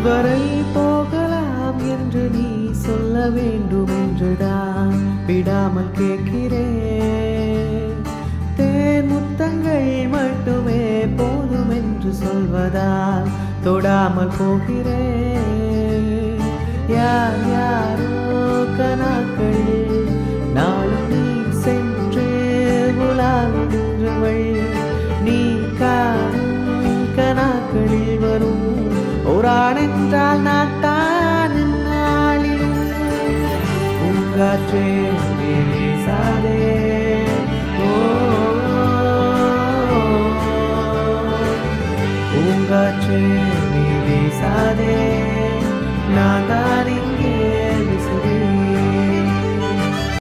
வரை போகலாம் என்று நீ சொல்ல வேண்டும் என்றுதான் விடாமல் கேட்கிறேன். தேன் முத்தங்கள் மட்டுமே போதும் என்று சொல்வதால் தொடாமல் போகிறேன். யார் யாரோ கனாக்கள் நாளும் நீ சென்று உலாவுகின்றவள். நீ காணும் கனாக்களில் வரும் ஓரான் என்றால் நான் தான் நாளிலும் பூங்காற்றே வீசாதே. பூங்காற்றே வீசாதே, நான் தான்